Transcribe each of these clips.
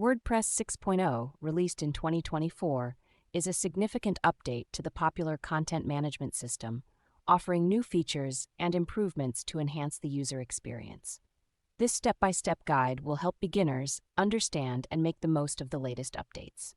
WordPress 6.0, released in 2024, is a significant update to the popular content management system, offering new features and improvements to enhance the user experience. This step-by-step guide will help beginners understand and make the most of the latest updates.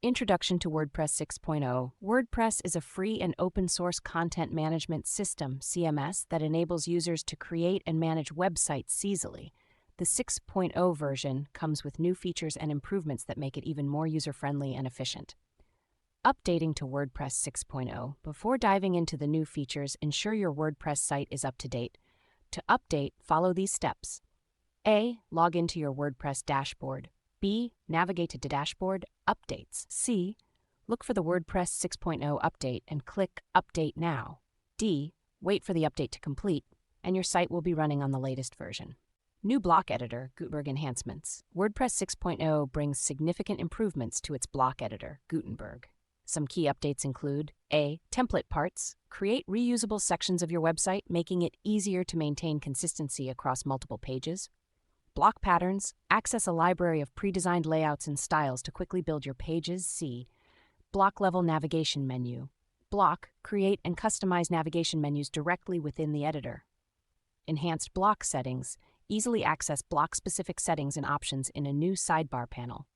Introduction to WordPress 6.0. WordPress is a free and open-source content management system, CMS, that enables users to create and manage websites easily. The 6.0 version comes with new features and improvements that make it even more user-friendly and efficient. Updating to WordPress 6.0. Before diving into the new features, ensure your WordPress site is up to date. To update, follow these steps. A. Log into your WordPress dashboard. B. Navigate to Dashboard, Updates. C. Look for the WordPress 6.0 update and click Update Now. D. Wait for the update to complete, and your site will be running on the latest version. New block editor, Gutenberg enhancements. WordPress 6.0 brings significant improvements to its block editor, Gutenberg. Some key updates include: A. Template parts. Create reusable sections of your website, making it easier to maintain consistency across multiple pages. Block patterns. Access a library of pre-designed layouts and styles to quickly build your pages. C. Block level navigation menu. Block, create, and customize navigation menus directly within the editor. Enhanced block settings. Easily access block-specific settings and options in a new sidebar panel.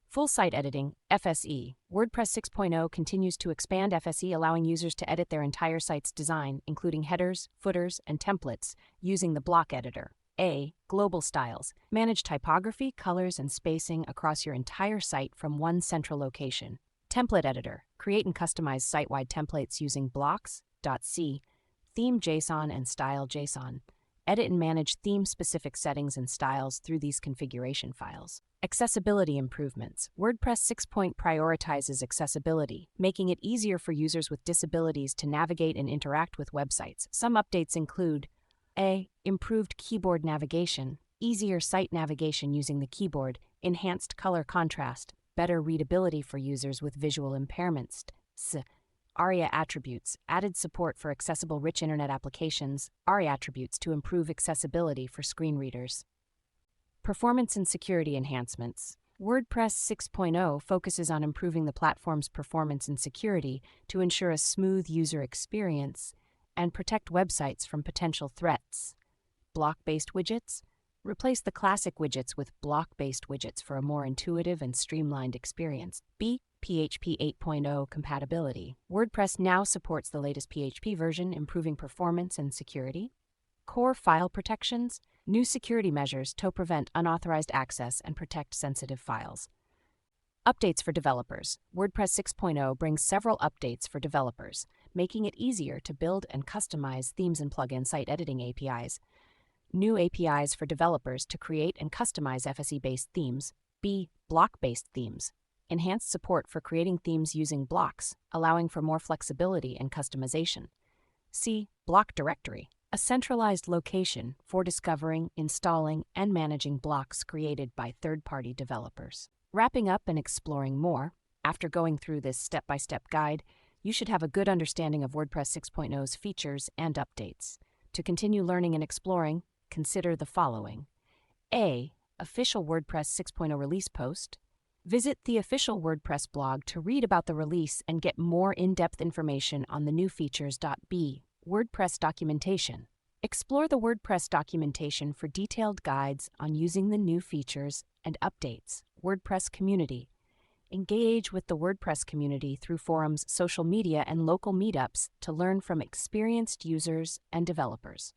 Full site editing, FSE. WordPress 6.0 continues to expand FSE, allowing users to edit their entire site's design, including headers, footers, and templates, using the block editor. A. Global styles. Manage typography, colors, and spacing across your entire site from one central location. Template editor. Create and customize site-wide templates using blocks.c, theme JSON, and style JSON. Edit and manage theme-specific settings and styles through these configuration files. Accessibility improvements. WordPress 6.0 prioritizes accessibility, making it easier for users with disabilities to navigate and interact with websites. Some updates include: A. Improved keyboard navigation, easier site navigation using the keyboard, enhanced color contrast, better readability for users with visual impairments. C. ARIA attributes, added support for accessible rich internet applications, ARIA attributes to improve accessibility for screen readers. Performance and security enhancements. WordPress 6.0 focuses on improving the platform's performance and security to ensure a smooth user experience and protect websites from potential threats. Block-based widgets. Replace the classic widgets with block-based widgets for a more intuitive and streamlined experience. B. PHP 8.0 compatibility. WordPress now supports the latest PHP version, improving performance and security. Core file protections. New security measures to prevent unauthorized access and protect sensitive files. Updates for developers. WordPress 6.0 brings several updates for developers, making it easier to build and customize themes and plugin site editing APIs. New APIs for developers to create and customize FSE-based themes. B. Block-based themes. Enhanced support for creating themes using blocks, allowing for more flexibility and customization. C. Block directory. A centralized location for discovering, installing, and managing blocks created by third-party developers. Wrapping up and exploring more, after going through this step-by-step guide, you should have a good understanding of WordPress 6.0's features and updates. To continue learning and exploring, consider the following. A. Official WordPress 6.0 release post. Visit the official WordPress blog to read about the release and get more in-depth information on the new features. B. WordPress documentation. Explore the WordPress documentation for detailed guides on using the new features and updates. WordPress community. Engage with the WordPress community through forums, social media, and local meetups to learn from experienced users and developers.